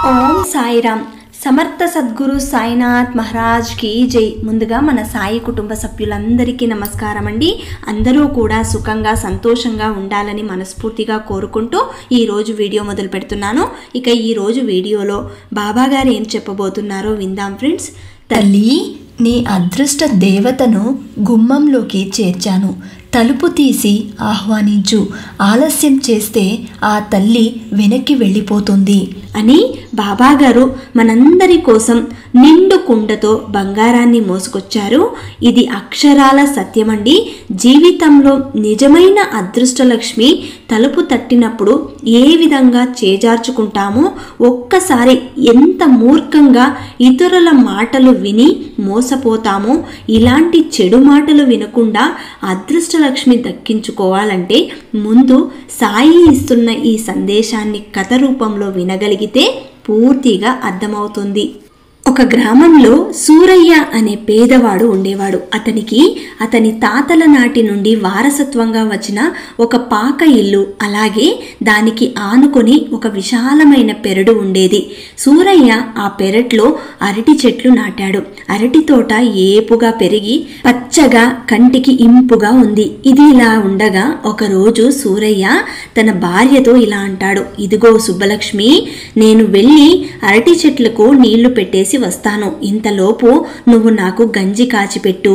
ఓం సాయిరామ్. సమర్థ సద్గురు సాయినాథ్ మహారాజ్ కి జై. ముందుగా మన సాయి కుటుంబ సభ్యులందరికీ నమస్కారం అండి. అందరూ కూడా సుఖంగా సంతోషంగా ఉండాలని మనస్ఫూర్తిగా కోరుకుంటూ ఈరోజు వీడియో మొదలు పెడుతున్నాను. ఇక ఈరోజు వీడియోలో బాబా గారు ఏం చెప్పబోతున్నారో విందాం ఫ్రెండ్స్. తల్లి, నీ అదృష్ట దేవతను గుమ్మంలోకి చేర్చాను, తలుపు తీసి ఆహ్వానించు. ఆలస్యం చేస్తే ఆ తల్లి వెనక్కి వెళ్ళిపోతుంది అని బాబాగారు మనందరి కోసం నిండు కుండతో బంగారాన్ని మోసుకొచ్చారు. ఇది అక్షరాల సత్యమండి. జీవితంలో నిజమైన అదృష్టలక్ష్మి తలుపు తట్టినప్పుడు ఏ విధంగా చేజార్చుకుంటామో, ఒక్కసారి ఎంత మూర్ఖంగా ఇతరుల మాటలు విని మోసపోతామో, ఇలాంటి చెడు మాటలు వినకుండా అదృష్టలక్ష్మి దక్కించుకోవాలంటే ముందు సాయి ఇస్తున్న ఈ సందేశాన్ని కథ రూపంలో వినగలిగితే పూర్తిగా అర్థమవుతుంది. ఒక గ్రామంలో సూరయ్య అనే పేదవాడు ఉండేవాడు. అతనికి అతని తాతల నాటి నుండి వారసత్వంగా వచ్చిన ఒక పాక ఇల్లు, అలాగే దానికి ఆనుకొని ఒక విశాలమైన పెరడు ఉండేది. సూరయ్య ఆ పెరట్లో అరటి చెట్లు నాటాడు. అరటి తోట ఏపుగా పెరిగి పచ్చగా కంటికి ఇంపుగా ఉంది. ఇది ఇలా ఉండగా ఒకరోజు సూరయ్య తన భార్యతో ఇలా అంటాడు, ఇదిగో సుబ్బలక్ష్మి, నేను వెళ్ళి అరటి చెట్లకు నీళ్లు పెట్టేసి వస్తాను. ఇంతలోపు నువ్వు నాకు గంజి కాచిపెట్టు,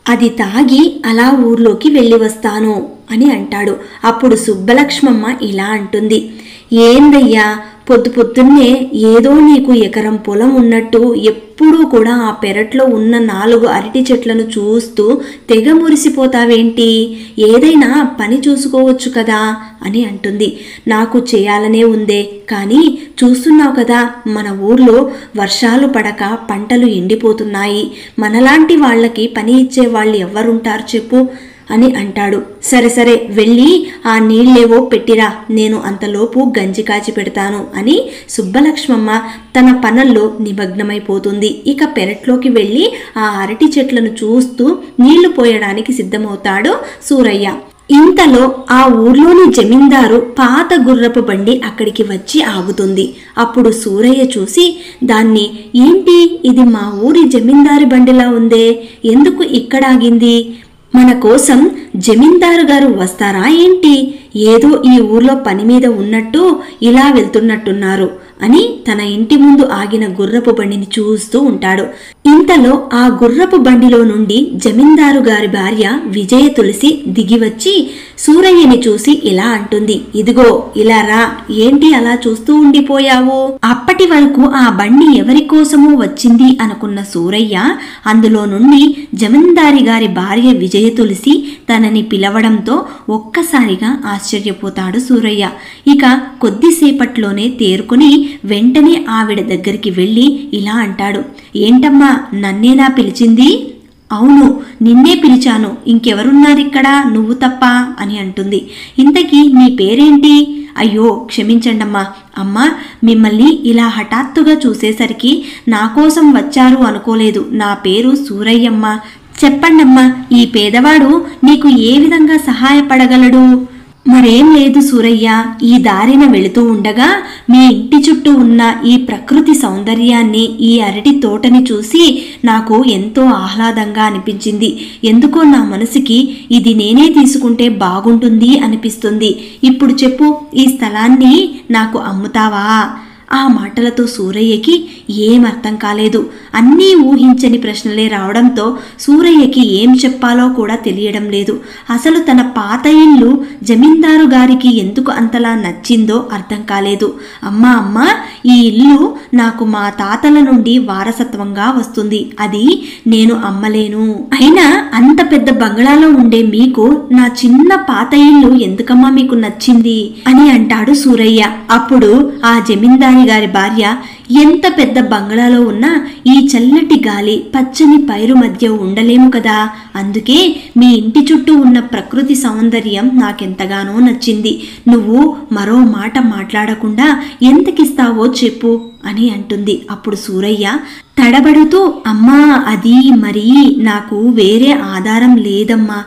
అది తాగి అలా ఊర్లోకి వెళ్ళి వస్తాను అని అంటాడు. అప్పుడు సుబ్బలక్ష్మమ్మ ఇలా అంటుంది, ఏందయ్యా పొద్దున్నే ఏదో నీకు ఎకరం పొలం ఉన్నట్టు ఎప్పుడూ కూడా ఆ పెరట్లో ఉన్న 4 అరటి చెట్లను చూస్తూ తెగ మురిసిపోతావేంటి? ఏదైనా పని చూసుకోవచ్చు కదా అని అంటుంది. నాకు చేయాలనే ఉందే, కానీ చూస్తున్నావు కదా మన ఊర్లో వర్షాలు పడక పంటలు ఎండిపోతున్నాయి. మనలాంటి వాళ్ళకి పని ఇచ్చే వాళ్ళు ఎవరుంటారు చెప్పు అని అంటాడు. సరే సరే వెళ్ళి ఆ నీళ్ళేవో పెట్టిరా, నేను అంతలోపు గంజి కాచి పెడతాను అని సుబ్బలక్ష్మమ్మ తన పనుల్లో నిమగ్నమైపోతుంది. ఇక పెరట్లోకి వెళ్ళి ఆ అరటి చెట్లను చూస్తూ నీళ్లు పోయడానికి సిద్ధమవుతాడు సూరయ్య. ఇంతలో ఆ ఊర్లోని జమీందారు పాత గుర్రపు బండి అక్కడికి వచ్చి ఆగుతుంది. అప్పుడు సూరయ్య చూసి దాన్ని, ఏంటి ఇది మా ఊరి జమీందారు బండిలా ఉందే, ఎందుకు ఇక్కడ ఆగింది? మన కోసం జమీందారు గారు వస్తారా ఏంటి? ఏదో ఈ ఊర్లో పని మీద ఉన్నట్టు ఇలా వెళ్తున్నట్టున్నారు అని తన ఇంటి ముందు ఆగిన గుర్రపు బండిని చూస్తూ ఉంటాడు. ఇంతలో ఆ గుర్రపు బండిలో నుండి జమీందారు గారి భార్య విజయ తులసి దిగివచ్చి సూరయ్యని చూసి ఇలా అంటుంది, ఇదిగో ఇలా రా, ఏంటి అలా చూస్తూ ఉండిపోయావు? అప్పటి వరకు ఆ బండి ఎవరి కోసమో వచ్చింది అనుకున్న సూరయ్య అందులో నుండి జమీందారి గారి భార్య విజయ తులసి తనని పిలవడంతో ఒక్కసారిగా ఆశ్చర్యపోతాడు సూరయ్య. ఇక కొద్దిసేపట్లోనే తేరుకుని వెంటనే ఆవిడ దగ్గరికి వెళ్ళి ఇలా అంటాడు, ఏంటమ్మా నన్నేనా పిలిచింది? అవును, నిన్నే పిలిచాను, ఇంకెవరున్నారిక్కడ నువ్వు తప్ప అని అంటుంది. ఇంతకీ నీ పేరేంటి? అయ్యో క్షమించండమ్మా, అమ్మా మిమ్మల్ని ఇలా హఠాత్తుగా చూసేసరికి నా కోసం వచ్చారు అనుకోలేదు. నా పేరు సూరయ్యమ్మ. చెప్పండమ్మా, ఈ పేదవాడు నీకు ఏ విధంగా సహాయపడగలడు? మరేం లేదు సూరయ్య, ఈ దారిన వెళుతూ ఉండగా మీ ఇంటి చుట్టూ ఉన్న ఈ ప్రకృతి సౌందర్యాన్ని, ఈ అరటి తోటని చూసి నాకు ఎంతో ఆహ్లాదంగా అనిపించింది. ఎందుకో నా మనసుకి ఇది నేనే తీసుకుంటే బాగుంటుంది అనిపిస్తుంది. ఇప్పుడు చెప్పు, ఈ స్థలాన్ని నాకు అమ్ముతావా? ఆ మాటలతో సూరయ్యకి ఏం అర్థం కాలేదు. అన్నీ ఊహించని ప్రశ్నలే రావడంతో సూరయ్యకి ఏం చెప్పాలో కూడా తెలియడం లేదు. అసలు తన పాత ఇల్లు జమీందారు గారికి ఎందుకు అంతలా నచ్చిందో అర్థం కాలేదు. అమ్మా ఈ ఇల్లు నాకు మా తాతల నుండి వారసత్వంగా వస్తుంది, అది నేను అమ్మలేను. అయినా అంత పెద్ద బంగ్లాలో ఉండే మీకు నా చిన్న పాత ఇల్లు ఎందుకమ్మా మీకు నచ్చింది అని అంటాడు సూరయ్య. అప్పుడు ఆ జమీందారి గారి భార్య, ఎంత పెద్ద బంగ్లాలో ఉన్నా ఈ చల్లటి గాలి, పచ్చని పైరు మధ్య ఉండలేము కదా, అందుకే మీ ఇంటి చుట్టూ ఉన్న ప్రకృతి సౌందర్యం నాకెంతగానో నచ్చింది. నువ్వు మరో మాట మాట్లాడకుండా ఎంతకిస్తావో చెప్పు అని అంటుంది. అప్పుడు సూరయ్య తడబడుతూ, అమ్మా అది మరి నాకు వేరే ఆధారం లేదమ్మా,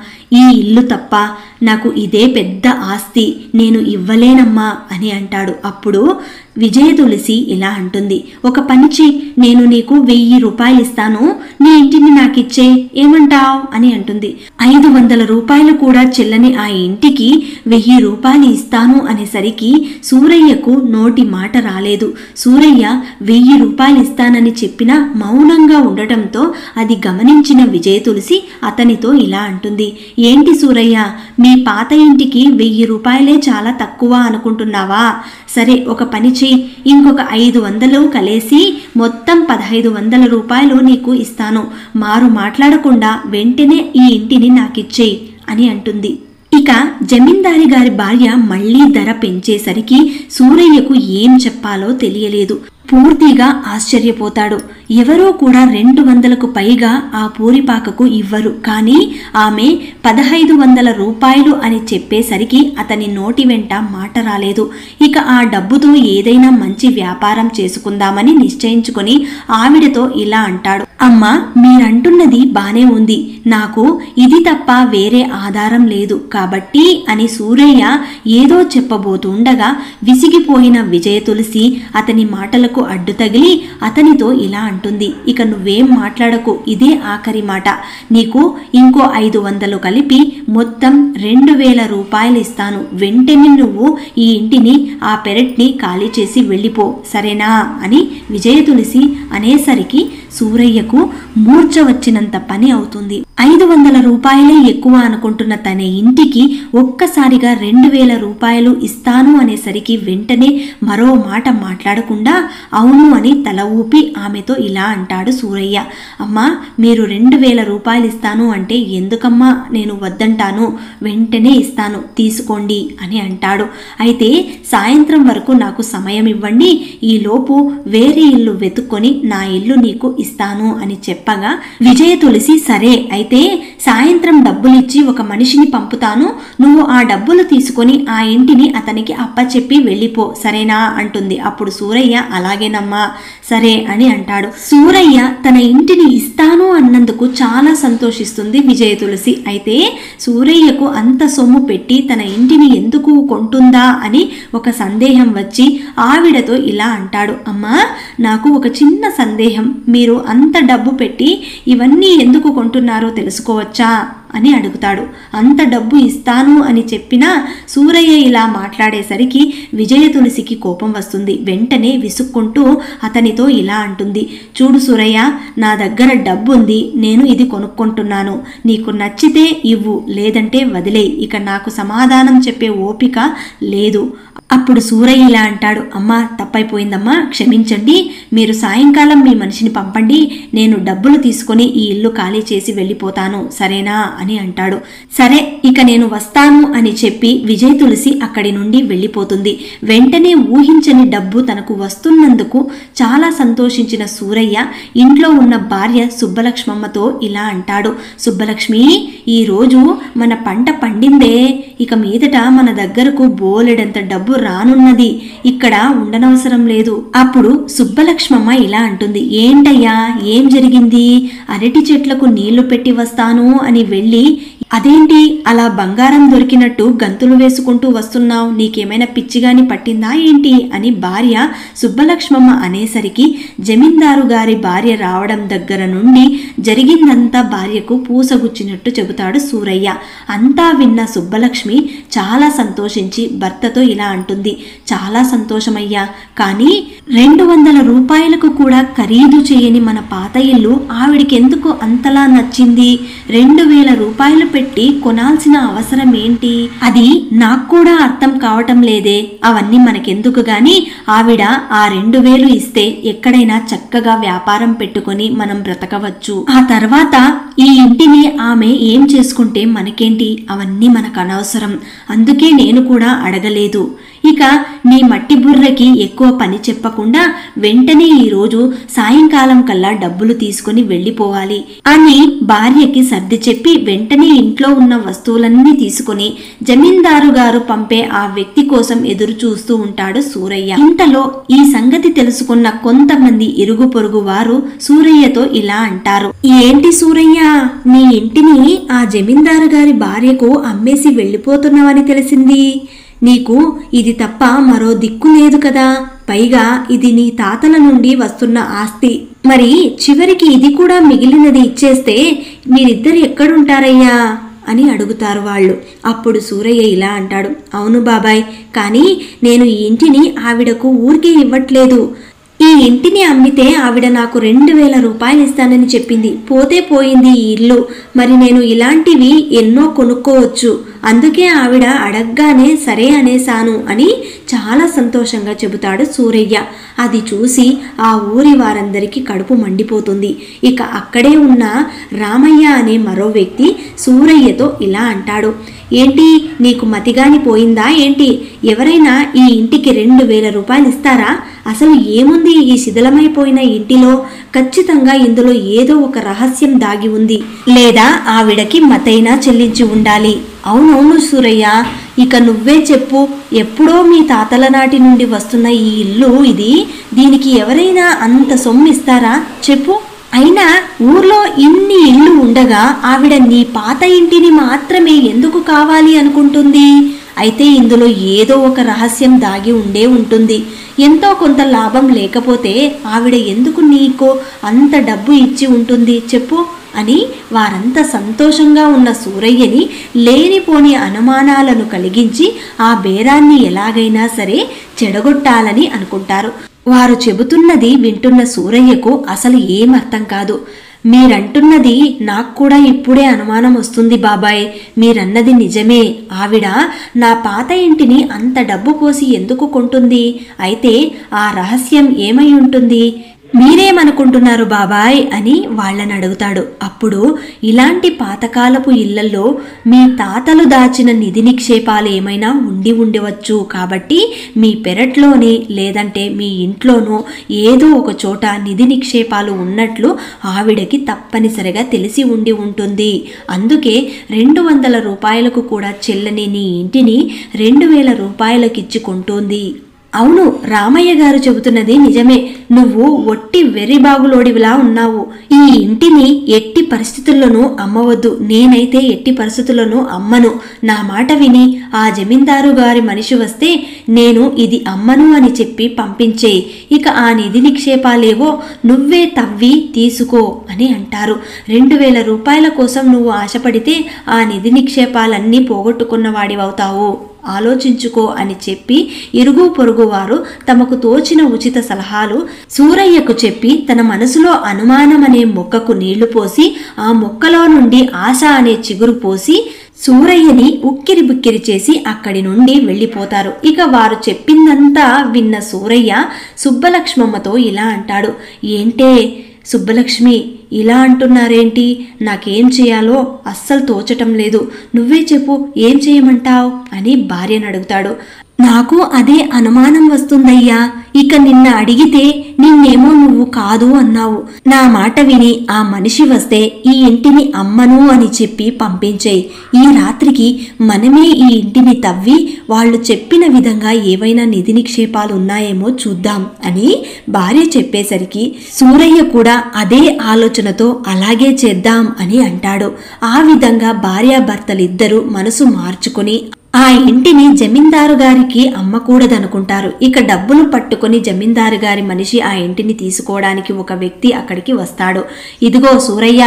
ఈ ఇల్లు తప్ప నాకు ఇదే పెద్ద ఆస్తి, నేను ఇవ్వలేనమ్మా అని అంటాడు. అప్పుడు విజయ తులసి ఇలా అంటుంది, ఒక పని చెయ్యి, నేను నీకు 1000 రూపాయలు ఇస్తాను, నీ ఇంటిని నాకిచ్చే, ఏమంటావ్ అని అంటుంది. 500 రూపాయలు కూడా చెల్లని ఆ ఇంటికి 1000 రూపాయలు ఇస్తాను అనేసరికి సూరయ్యకు నోటి మాట రాలేదు. సూరయ్య 1000 రూపాయలు ఇస్తానని చెప్పినా మౌనంగా ఉండటంతో అది గమనించిన విజయ తులసి అతనితో ఇలా అంటుంది, ఏంటి సూరయ్య, మీ పాత ఇంటికి 1000 రూపాయలే చాలా తక్కువ అనుకుంటున్నావా? సరే ఒక పని చెయ్యి, ఇంకొక 500 కలిసి మొత్తం 1500 రూపాయలు నీకు ఇస్తాను, మారు మాట్లాడకుండా వెంటనే ఈ ఇంటిని నాకిచ్చేయి అని అంటుంది. ఇక జమీందారి గారి భార్య మళ్లీ ధర పెంచేసరికి సూరయ్యకు ఏం చెప్పాలో తెలియలేదు. పూర్తిగా ఆశ్చర్యపోతాడు. ఎవరో కూడా 200కు పైగా ఆ పూరిపాకకు ఇవ్వరు, కానీ ఆమె 1500 రూపాయలు అని చెప్పేసరికి అతని నోటి వెంట మాట రాలేదు. ఇక ఆ డబ్బుతో ఏదైనా మంచి వ్యాపారం చేసుకుందామని నిశ్చయించుకొని ఆవిడతో ఇలా అంటాడు, అమ్మా మీరంటున్నది బానే ఉంది, నాకు ఇది తప్ప వేరే ఆధారం లేదు కాబట్టి అని సూరయ్య ఏదో చెప్పబోతుండగా విసిగిపోయిన విజయ తులసి అతని మాటలకు అడ్డు తగిలి అతనితో ఇలా అంటుంది, ఇక నువ్వేం మాట్లాడకు, ఇదే ఆఖరి మాట, నీకు ఇంకో 500 కలిపి మొత్తం 2000 రూపాయలు ఇస్తాను, వెంటనే నువ్వు ఈ ఇంటిని ఆ పెరట్ని ఖాళీ చేసి వెళ్ళిపో, సరేనా అని విజయ తులసి అనేసరికి సూరయ్యకు మూర్ఛ వచ్చినంత పని అవుతుంది. 500 రూపాయలే ఎక్కువ అనుకుంటున్న తన ఇంటికి ఒక్కసారిగా 2000 రూపాయలు ఇస్తాను అనేసరికి వెంటనే మరో మాట మాట్లాడకుండా అవును అని తల ఊపి ఆమెతో ఇలా అంటాడు సూరయ్య, అమ్మా మీరు 2000 రూపాయలు ఇస్తాను అంటే ఎందుకమ్మా నేను వద్దంటాను, వెంటనే ఇస్తాను తీసుకోండి అని అంటాడు. అయితే సాయంత్రం వరకు నాకు సమయం ఇవ్వండి, ఈలోపు వేరే ఇల్లు వెతుక్కొని నా ఇల్లు నీకు ఇస్తాను అని చెప్పగా విజయ తులసి సరే అయితే సాయంత్రం డబ్బులిచ్చి ఒక మనిషిని పంపుతాను, నువ్వు ఆ డబ్బులు తీసుకొని ఆ ఇంటిని అతనికి అప్పచెప్పి వెళ్ళిపో, సరేనా అంటుంది. అప్పుడు సూరయ్య అలాగేనమ్మా సరే అని అంటాడు. సూరయ్య తన ఇంటిని ఇస్తాను అన్నందుకు చాలా సంతోషిస్తుంది విజయ తులసి. అయితే సూరయ్యకు అంత సొమ్ము పెట్టి తన ఇంటిని ఎందుకు కొంటుందా అని ఒక సందేహం వచ్చి ఆవిడతో ఇలా అంటాడు, అమ్మా నాకు ఒక చిన్న సందేహం, మీరు అంత డబ్బు పెట్టి ఇవన్నీ ఎందుకు కొంటున్నారో తెలుసుకోవచ్చా అని అడుగుతాడు. అంత డబ్బు ఇస్తాను అని చెప్పినా సూరయ్య ఇలా మాట్లాడేసరికి విజయ తులసికి కోపం వస్తుంది. వెంటనే విసుక్కుంటూ అతనితో ఇలా అంటుంది, చూడు సూరయ్య, నా దగ్గర డబ్బు ఉంది, నేను ఇది కొనుక్కుంటున్నాను, నీకు నచ్చితే ఇవ్వు, లేదంటే వదిలేయి, ఇక నాకు సమాధానం చెప్పే ఓపిక లేదు. అప్పుడు సూరయ్య ఇలా అంటాడు, అమ్మా తప్పైపోయిందమ్మా, క్షమించండి, మీరు సాయంకాలం మీ మనిషిని పంపండి, నేను డబ్బులు తీసుకొని ఈ ఇల్లు ఖాళీ చేసి వెళ్ళిపోతాను, సరేనా అని అంటాడు. సరే ఇక నేను వస్తాను అని చెప్పి విజయ తులసి అక్కడి నుండి వెళ్ళిపోతుంది. వెంటనే ఊహించని డబ్బు తనకు వస్తున్నందుకు చాలా సంతోషించిన సూరయ్య ఇంట్లో ఉన్న భార్య సుబ్బలక్ష్మమ్మతో ఇలా అంటాడు, సుబ్బలక్ష్మి ఈరోజు మన పంట పండిందే, ఇక మీదట మన దగ్గరకు బోలెడంత డబ్బు రానున్నది, ఇక్కడ ఉండనవసరం లేదు. అప్పుడు సుబ్బలక్ష్మమ్మ ఇలా అంటుంది, ఏంటయ్యా ఏం జరిగింది, అరటి చెట్లకు నీళ్లు పెట్టి వస్తాను అని వెళ్ళి అదేంటి అలా బంగారం దొరికినట్టు గంతులు వేసుకుంటూ వస్తున్నావు, నీకేమైనా పిచ్చిగాని పట్టిందా ఏంటి అని భార్య సుబ్బలక్ష్మమ్మ అనేసరికి జమీందారు గారి భార్య రావడం దగ్గర నుండి జరిగిందంతా భార్యకు పూసగుచ్చినట్టు చెబుతాడు సూరయ్య. అంతా విన్న సుబ్బలక్ష్మి చాలా సంతోషించి భర్తతో ఇలా అంటుంది, చాలా సంతోషమయ్యా, కానీ 200 రూపాయలకు కూడా ఖరీదు చేయని మన పాత ఇల్లు ఆవిడికెందుకు అంతలా నచ్చింది, 2000 రూపాయలు పెట్టి కొనాల్సిన అవసరం ఏంటి, అది నాకు కూడా అర్థం కావటం లేదే, అవన్నీ మనకెందుకు గాని ఆవిడ ఆ 2000 ఇస్తే ఎక్కడైనా చక్కగా వ్యాపారం పెట్టుకొని మనం బ్రతకవచ్చు, ఆ తర్వాత ఈ ఇంటిని ఆమె ఏం చేసుకుంటే మనకేంటి, అవన్నీ మనకు అనవసరం, అందుకే నేను కూడా అడగలేదు, ఇక నీ మట్టి బుర్రకి ఎక్కువ పని చెప్పకుండా వెంటనే ఈరోజు సాయంకాలం కల్లా డబ్బులు తీసుకుని వెళ్ళిపోవాలి అని భార్యకి సర్ది చెప్పి వెంటనే ఇంట్లో ఉన్న వస్తువులన్నీ తీసుకుని జమీందారు గారు పంపే ఆ వ్యక్తి కోసం ఎదురు చూస్తూ ఉంటాడు సూరయ్య. ఇంతలో ఈ సంగతి తెలుసుకున్న కొంతమంది ఇరుగు పొరుగు వారు సూరయ్యతో ఇలా అంటారు, ఏంటి సూరయ్య, నీ ఇంటిని ఆ జమీందారు గారి భార్యకు అమ్మేసి వెళ్ళిపోతున్నావని తెలిసింది. నీకు ఇది తప్ప మరో దిక్కు లేదు కదా, పైగా ఇది నీ తాతల నుండి వస్తున్న ఆస్తి. మరి చివరికి ఇది కూడా మిగిలినది ఇచ్చేస్తే మీరిద్దరు ఎక్కడుంటారయ్యా అని అడుగుతారు వాళ్ళు. అప్పుడు సూరయ్య ఇలా అంటాడు, అవును బాబాయ్, కానీ నేను ఈ ఇంటిని ఆవిడకు ఊరికే ఇవ్వట్లేదు. ఈ ఇంటిని అమ్మితే ఆవిడ నాకు 2000 రూపాయలు ఇస్తానని చెప్పింది. పోతే పోయింది ఈ ఇల్లు, మరి నేను ఇలాంటివి ఎన్నో కొనుక్కోవచ్చు. అందుకే ఆవిడ అడగ్గానే సరే అనేశాను అని చాలా సంతోషంగా చెబుతాడు సూరయ్య. అది చూసి ఆ ఊరి వారందరికీ కడుపు మండిపోతుంది. ఇక అక్కడే ఉన్న రామయ్య అనే మరో వ్యక్తి సూరయ్యతో ఇలా అంటాడు, ఏంటి నీకు మతిగాని పోయిందా ఏంటి? ఎవరైనా ఈ ఇంటికి 2000 రూపాయలు ఇస్తారా? అసలు ఏముంది ఈ శిథిలమైపోయిన ఇంటిలో? ఖచ్చితంగా ఇందులో ఏదో ఒక రహస్యం దాగి ఉంది, లేదా ఆవిడకి మతైనా చెల్లించి ఉండాలి. అవునవును సూరయ్య, ఇక నువ్వే చెప్పు, ఎప్పుడో మీ తాతల నాటి నుండి వస్తున్న ఈ ఇల్లు ఇది, దీనికి ఎవరైనా అంత సొమ్ము ఇస్తారా చెప్పు? అయినా ఊర్లో ఇన్ని ఇళ్ళు ఉండగా ఆవిడ నీ పాత ఇంటిని మాత్రమే ఎందుకు కావాలి అనుకుంటుంది? అయితే ఇందులో ఏదో ఒక రహస్యం దాగి ఉండే ఉంటుంది. ఎంతో కొంత లాభం లేకపోతే ఆవిడ ఎందుకు నీకు అంత డబ్బు ఇచ్చి ఉంటుంది చెప్పు అని వారంతా సంతోషంగా ఉన్న సూరయ్యని లేనిపోని అనుమానాలను కలిగించి ఆ బేరాన్ని ఎలాగైనా సరే చెడగొట్టాలని అనుకుంటారు. వారు చెబుతున్నది వింటున్న సూరయ్యకు అసలు ఏం అర్థం కాదు. మీరంటున్నది నాకు కూడా ఇప్పుడే అనుమానం వస్తుంది బాబాయ్, మీరన్నది నిజమే. ఆవిడ నా పాత ఇంటిని అంత డబ్బు పోసి ఎందుకు కొంటుంది? అయితే ఆ రహస్యం ఏమై ఉంటుంది? మీరేమనుకుంటున్నారు బాబాయ్ అని వాళ్ళని అడుగుతాడు. అప్పుడు ఇలాంటి పాతకాలపు ఇళ్లలో మీ తాతలు దాచిన నిధి నిక్షేపాలు ఏమైనా ఉండవచ్చు, కాబట్టి మీ పెరట్లోనే లేదంటే మీ ఇంట్లోనో ఏదో ఒక చోట నిధి నిక్షేపాలు ఉన్నట్లు ఆవిడకి తప్పనిసరిగా తెలిసి ఉంటుంది. అందుకే 200 రూపాయలకు కూడా చెల్లని నీ ఇంటిని 2000 రూపాయలకిచ్చి కొంటోంది. అవును, రామయ్య గారు చెబుతున్నది నిజమే. నువ్వు ఒట్టి వెర్రిబాగులోడివిలా ఉన్నావు. ఈ ఇంటిని ఎట్టి పరిస్థితుల్లోనూ అమ్మవద్దు. నేనైతే ఎట్టి పరిస్థితుల్లోనూ అమ్మను. నా మాట విని ఆ జమీందారు గారి మనిషి వస్తే నేను ఇది అమ్మను అని చెప్పి పంపించేయి. ఇక ఆ నిధి నిక్షేపాలేవో నువ్వే తవ్వి తీసుకో అని అంటారు. 2000 రూపాయల కోసం నువ్వు ఆశపడితే ఆ నిధి నిక్షేపాలన్నీ పోగొట్టుకున్నవాడివవుతావు. ఆలోచించుకో అని చెప్పి ఇరుగు పొరుగు వారు తమకు తోచిన ఉచిత సలహాలు సూరయ్యకు చెప్పి తన మనసులో అనుమానం అనే మొక్కకు నీళ్లు పోసి ఆ మొక్కలో నుండి ఆశ అనే చిగురు పోసి సూరయ్యని ఉక్కిరి బిక్కిరి చేసి అక్కడి నుండి వెళ్ళిపోతారు. ఇక వారు చెప్పిందంతా విన్న సూరయ్య సుబ్బలక్ష్మమ్మతో ఇలా అంటాడు, ఏంటే సుబ్బలక్ష్మి, ఇలా అంటున్నారేంటి? నాకేం చేయాలో అస్సలు తోచటం లేదు. నువ్వే చెప్పు, ఏం చేయమంటావు అని భార్యను అడుగుతాడు. నాకు అదే అనుమానం వస్తుందయ్యా. ఇక నిన్న అడిగితే నిన్నేమో నువ్వు కాదు అన్నావు. నా మాట విని ఆ మనిషి వస్తే ఈ ఇంటిని అమ్మను అని చెప్పి పంపించేయి. ఈ రాత్రికి మనమే ఈ ఇంటిని తవ్వి వాళ్ళు చెప్పిన విధంగా ఏవైనా నిధి నిక్షేపాలు ఉన్నాయేమో చూద్దాం అని భార్య చెప్పేసరికి సూరయ్య కూడా అదే ఆలోచనతో అలాగే చేద్దాం అని అంటాడు. ఆ విధంగా భార్యాభర్తలిద్దరూ మనసు మార్చుకుని ఆ ఇంటిని జమీందారు గారికి అమ్మకూడదనుకుంటారు. ఇక డబ్బులు పట్టుకుని జమీందారు గారి మనిషి ఆ ఇంటిని తీసుకోవడానికి ఒక వ్యక్తి అక్కడికి వస్తాడు. ఇదిగో సూరయ్య,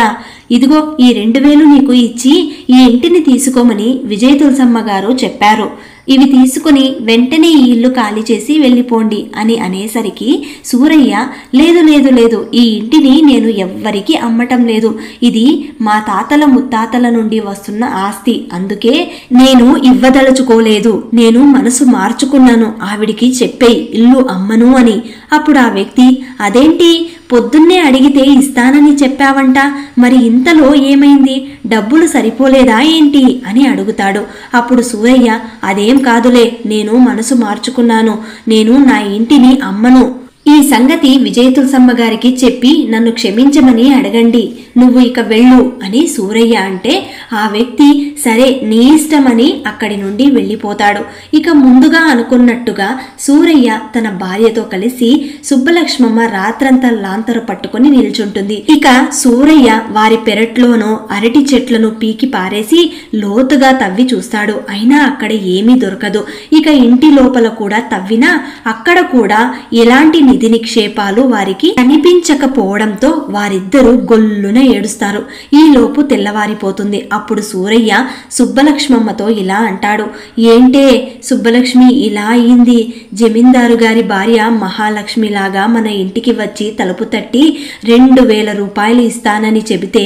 ఇదిగో ఈ 2000 నీకు ఇచ్చి ఈ ఇంటిని తీసుకోమని విజయ తులసమ్మ గారు చెప్పారు. ఇవి తీసుకుని వెంటనే ఈ ఇల్లు ఖాళీ చేసి వెళ్ళిపోండి అని అనేసరికి సూరయ్య, లేదు లేదు లేదు, ఈ ఇంటిని నేను ఎవ్వరికి అమ్మటం లేదు. ఇది మా తాతల ముత్తాతల నుండి వస్తున్న ఆస్తి. అందుకే నేను ఇవ్వదలుచుకోలేదు. నేను మనసు మార్చుకున్నాను. ఆవిడికి చెప్పేయ్ ఇల్లు అమ్మను అని. అప్పుడు ఆ వ్యక్తి, అదేంటి పొద్దున్నే అడిగితే ఇస్తానని చెప్పావంట, మరి ఇంతలో ఏమైంది? డబ్బులు సరిపోలేదా ఏంటి అని అడుగుతాడు. అప్పుడు సూరయ్య, అదేం కాదులే, నేను మనసు మార్చుకున్నాను, నేను నా ఇంటిని అమ్మను. ఈ సంగతి విజయ తులసమ్మ గారికి చెప్పి నన్ను క్షమించమని అడగండి, నువ్వు ఇక వెళ్ళు అని సూరయ్య అంటే ఆ వ్యక్తి సరే నీ ఇష్టమని అక్కడి నుండి వెళ్ళిపోతాడు. ఇక ముందుగా అనుకున్నట్టుగా సూరయ్య తన భార్యతో కలిసి సుబ్బలక్ష్మమ్మ రాత్రంతా లాంతరు పట్టుకుని నిల్చుంటుంది. ఇక సూరయ్య వారి పెరట్లోనో అరటి చెట్లను పీకి పారేసి లోతుగా తవ్వి చూస్తాడు. అయినా అక్కడ ఏమీ దొరకదు. ఇక ఇంటి లోపల కూడా తవ్వినా అక్కడ కూడా ఎలాంటి నిధి నిక్షేపాలు వారికి కనిపించకపోవడంతో వారిద్దరూ గొల్లున ఏడుస్తారు. ఈ లోపు తెల్లవారిపోతుంది. అప్పుడు సూరయ్య సుబ్బలక్ష్మమ్మతో ఇలా అంటాడు, ఏంటే సుబ్బలక్ష్మి ఇలా అయింది? జమీందారు గారి భార్య మహాలక్ష్మిలాగా మన ఇంటికి వచ్చి తలుపు తట్టి 2000 రూపాయలు ఇస్తానని చెబితే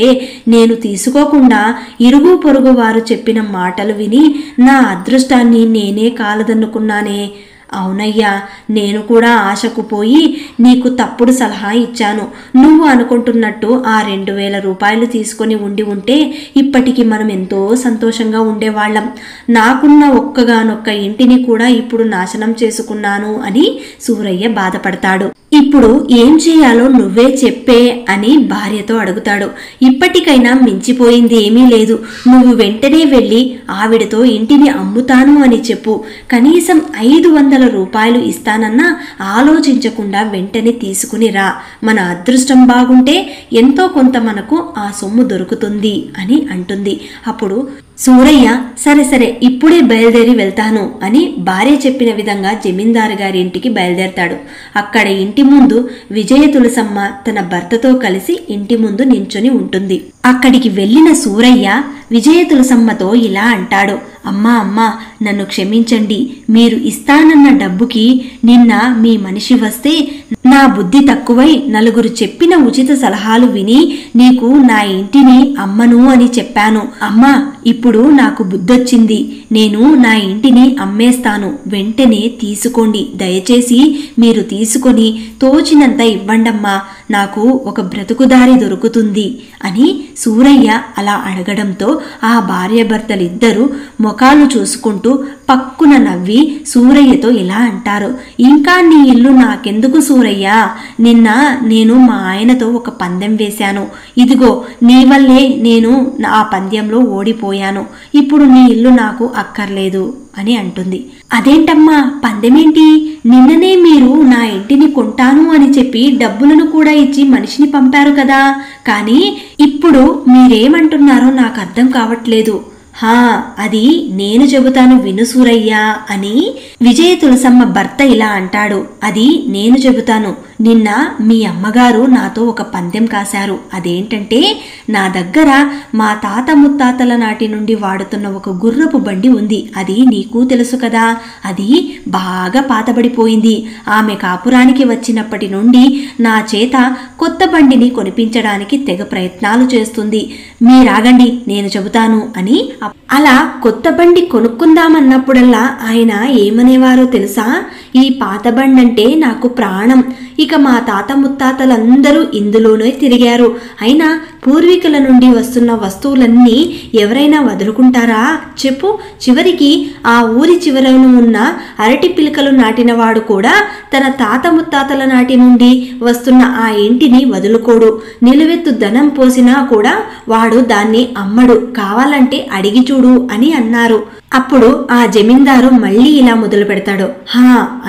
నేను తీసుకోకుండా ఇరుగు పొరుగు వారు చెప్పిన మాటలు విని నా అదృష్టాన్ని నేనే కాలదన్నుకున్నానే. అవునయ్యా, నేను కూడా ఆశకు పోయి నీకు తప్పుడు సలహా ఇచ్చాను. నువ్వు అనుకుంటున్నట్టు ఆ 2000 రూపాయలు తీసుకొని ఉంటే ఇప్పటికి మనం ఎంతో సంతోషంగా ఉండేవాళ్ళం. నాకున్న ఒక్కగానొక్క ఇంటిని కూడా ఇప్పుడు నాశనం చేసుకున్నాను అని సూరయ్య బాధపడతాడు. ఇప్పుడు ఏం చేయాలో నువ్వే చెప్పే అని భార్యతో అడుగుతాడు. ఇప్పటికైనా మించిపోయింది ఏమీ లేదు. నువ్వు వెంటనే వెళ్ళి ఆవిడతో ఇంటిని అమ్ముతాను అని చెప్పు. కనీసం 500 రూపాయలు ఇస్తానన్నా ఆలోచించకుండా వెంటనే తీసుకుని రా. మన అదృష్టం బాగుంటే ఎంతో కొంత మనకు ఆ సొమ్ము దొరుకుతుంది అని అంటుంది. అప్పుడు సూరయ్య సరే సరే ఇప్పుడే బయలుదేరి వెళ్తాను అని భార్య చెప్పిన విధంగా జమీందారు గారి ఇంటికి బయలుదేరతాడు. అక్కడ ఇంటి ముందు విజయ తులసమ్మ తన భర్తతో కలిసి ఇంటి ముందు నించుని ఉంటుంది. అక్కడికి వెళ్ళిన సూరయ్య విజయ తులసమ్మతో ఇలా అంటాడు, అమ్మా అమ్మా, నన్ను క్షమించండి. మీరు ఇస్తానన్న డబ్బుకి నిన్న మీ మనిషి వస్తే నా బుద్ధి తక్కువై నలుగురు చెప్పిన ఉచిత సలహాలు విని నీకు నా ఇంటిని అమ్మను అని చెప్పాను. అమ్మా, ఇప్పుడు నాకు బుద్ధొచ్చింది. నేను నా ఇంటిని అమ్మేస్తాను. వెంటనే తీసుకోండి. దయచేసి మీరు తీసుకొని తోచినంత ఇవ్వండమ్మా. నాకు ఒక బ్రతుకుదారి దొరుకుతుంది అని సూరయ్య అలా అడగడంతో ఆ భార్యాభర్తలిద్దరూ ముఖాలు చూసుకుంటూ పక్కున నవ్వి సూరయ్యతో ఇలా అంటారు, ఇంకా నీ ఇల్లు నాకెందుకు సూరయ్య? నిన్న నేను మా ఆయనతో ఒక పందెం వేశాను. ఇదిగో నీ వల్లే నేను ఆ పందెంలో ఓడిపోయాను. ఇప్పుడు నీ ఇల్లు నాకు అక్కర్లేదు అని అంటుంది. అదేంటమ్మా, పందెమేంటి? నిన్ననే మీరు నా ఇంటిని కొంటాను అని చెప్పి డబ్బులను కూడా ఇచ్చి మనిషిని పంపారు కదా, కానీ ఇప్పుడు మీరేమంటున్నారో నాకు అర్థం కావట్లేదు. అది నేను చెబుతాను విను సూరయ్య అని విజయ తులసమ్మ భర్త ఇలా అంటాడు. అది నేను చెబుతాను. నిన్న మీ అమ్మగారు నాతో ఒక పందెం కాశారు. అదేంటంటే నా దగ్గర మా తాత ముత్తాతల నాటి నుండి వాడుతున్న ఒక గుర్రపు బండి ఉంది. అది నీకు తెలుసు కదా, అది బాగా పాతబడిపోయింది. ఆమె కాపురానికి వచ్చినప్పటి నుండి నా చేత కొత్త బండిని కొనిపించడానికి తెగ ప్రయత్నాలు చేస్తుంది. మీరాగండి, నేను చెబుతాను అని. అలా కొత్త బండి కొనుక్కుందామన్నప్పుడల్లా ఆయన ఏమనేవారో తెలుసా? ఈ పాత బండి అంటే నాకు ప్రాణం. ఇక మా తాత ముత్తాతలందరూ ఇందులోనే తిరిగారు. అయినా పూర్వీకుల నుండి వస్తున్న వస్తువులన్నీ ఎవరైనా వదులుకుంటారా చెప్పు? చివరికి ఆ ఊరి చివరను ఉన్న అరటి పిలకలు నాటినవాడు కూడా తన తాత ముత్తాతల నాటి నుండి వస్తున్న ఆ ఇంటిని వదులుకోడు. నిలువెత్తు ధనం పోసినా కూడా వాడు దాన్ని అమ్మడు. కావాలంటే అడిగి చూడు అని అన్నారు. అప్పుడు ఆ జమీందారు మళ్ళీ ఇలా మొదలు పెడతాడు,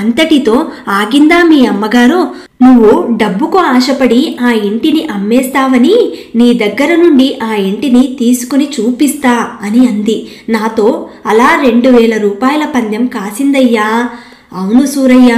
అంతటితో ఆగిందా మీ అమ్మగారు? నువ్వు డబ్బుకు ఆశపడి ఆ ఇంటిని అమ్మేస్తావని నీ దగ్గర నుండి ఆ ఇంటిని తీసుకుని చూపిస్తా అని అంది. నాతో అలా 2000 రూపాయల పందెం కాసిందయ్యా. అవును సూరయ్య,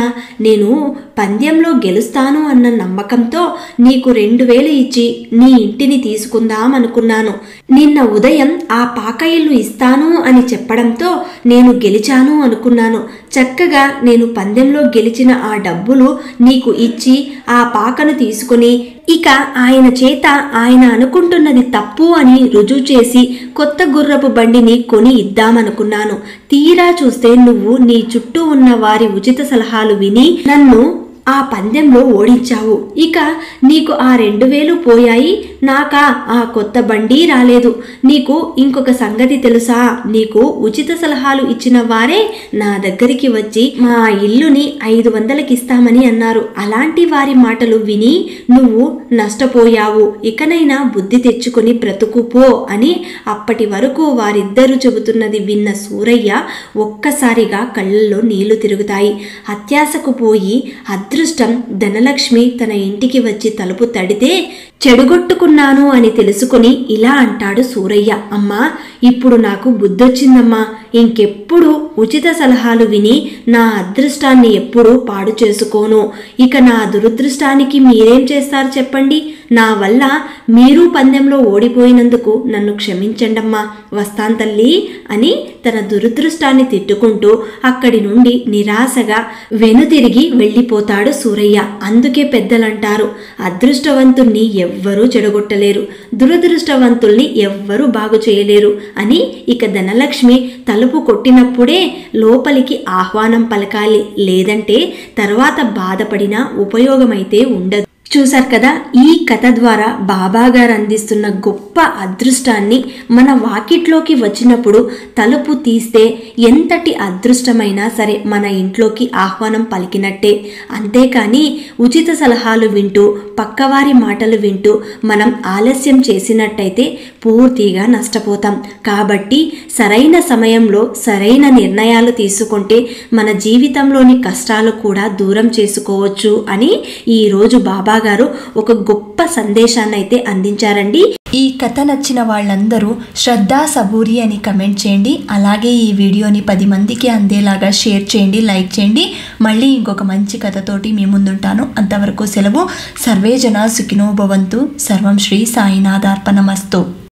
నేను పందెంలో గెలుస్తాను అన్న నమ్మకంతో నీకు 2000 ఇచ్చి నీ ఇంటిని తీసుకుందామనుకున్నాను. నిన్న ఉదయం ఆ పాక ఇల్లు ఇస్తాను అని చెప్పడంతో నేను గెలిచాను అనుకున్నాను. చక్కగా నేను పందెంలో గెలిచిన ఆ డబ్బులు నీకు ఇచ్చి ఆ పాకను తీసుకుని ఇక ఆయన చేత ఆయన అనుకుంటున్నది తప్పు అని రుజువు చేసి కొత్త గుర్రపు బండిని కొని ఇద్దామనుకున్నాను. తీరా చూస్తే నువ్వు నీ చుట్టూ ఉన్న వారి ఉచిత సలహాలు విని నన్ను ఆ పందెంలో ఓడించావు. ఇక నీకు ఆ 2000 పోయాయి, నాకా ఆ కొత్త బండి రాలేదు. నీకు ఇంకొక సంగతి తెలుసా? నీకు ఉచిత సలహాలు ఇచ్చిన వారే నా దగ్గరికి వచ్చి మా ఇల్లుని 500కి ఇస్తామని అన్నారు. అలాంటి వారి మాటలు విని నువ్వు నష్టపోయావు. ఇకనైనా బుద్ధి తెచ్చుకొని బ్రతుకుపో అని అప్పటి వరకు వారిద్దరూ చెబుతున్నది విన్న సూరయ్య ఒక్కసారిగా కళ్ళల్లో నీళ్లు తిరుగుతాయి. అత్యాశకు పోయి అదృష్టం ధనలక్ష్మి తన ఇంటికి వచ్చి తలుపు తడితే చెడుగొట్టుకున్నాను అని తెలుసుకుని ఇలా అంటాడు సూరయ్య. అమ్మా, ఇప్పుడు నాకు బుద్ధొచ్చిందమ్మా. ఇంకెప్పుడు ఉచిత సలహాలు విని నా అదృష్టాన్ని ఎప్పుడూ పాడు చేసుకోను. ఇక నా దురదృష్టానికి మీరేం చేస్తారు చెప్పండి? నా వల్ల మీరు పందెంలో ఓడిపోయినందుకు నన్ను క్షమించండమ్మా, వస్తాన్ తల్లి అని తన దురదృష్టాన్ని తిట్టుకుంటూ అక్కడి నుండి నిరాశగా వెనుతిరిగి వెళ్ళిపోతాడు సూరయ్య. అందుకే పెద్దలంటారు, అదృష్టవంతుణ్ణి ఎవ్వరూ చెడగొట్టలేరు, దురదృష్టవంతుల్ని ఎవ్వరూ బాగు చేయలేరు అని. ఇక ధనలక్ష్మి తలుపు కొట్టినప్పుడే లోపలికి ఆహ్వానం పలకాలి, లేదంటే తర్వాత బాధపడినా ఉపయోగమైతే ఉండదు. చూశారు కదా, ఈ కథ ద్వారా బాబాగారు అందిస్తున్న గొప్ప అదృష్టాన్ని మన వాకిట్లోకి వచ్చినప్పుడు తలుపు తీస్తే ఎంతటి అదృష్టమైనా సరే మన ఇంట్లోకి ఆహ్వానం పలికినట్టే. అంతేకాని ఉచిత సలహాలు వింటూ పక్కవారి మాటలు వింటూ మనం ఆలస్యం చేసినట్టయితే పూర్తిగా నష్టపోతాం. కాబట్టి సరైన సమయంలో సరైన నిర్ణయాలు తీసుకుంటే మన జీవితంలోని కష్టాలు కూడా దూరం చేసుకోవచ్చు అని ఈరోజు బాబా గారు ఒక గొప్ప సందేశాన్ని అయితే అందించారండి. ఈ కథ నచ్చిన వాళ్ళందరూ శ్రద్ధా సబూరి అని కమెంట్ చేయండి. అలాగే ఈ వీడియోని 10 మందికి అందేలాగా షేర్ చేయండి, లైక్ చేయండి. మళ్ళీ ఇంకొక మంచి కథతోటి మీ ముందుంటాను. అంతవరకు సెలవు. సర్వే జనా సుఖినో భవంతు. సర్వం శ్రీ సాయినాథార్పణమస్తు.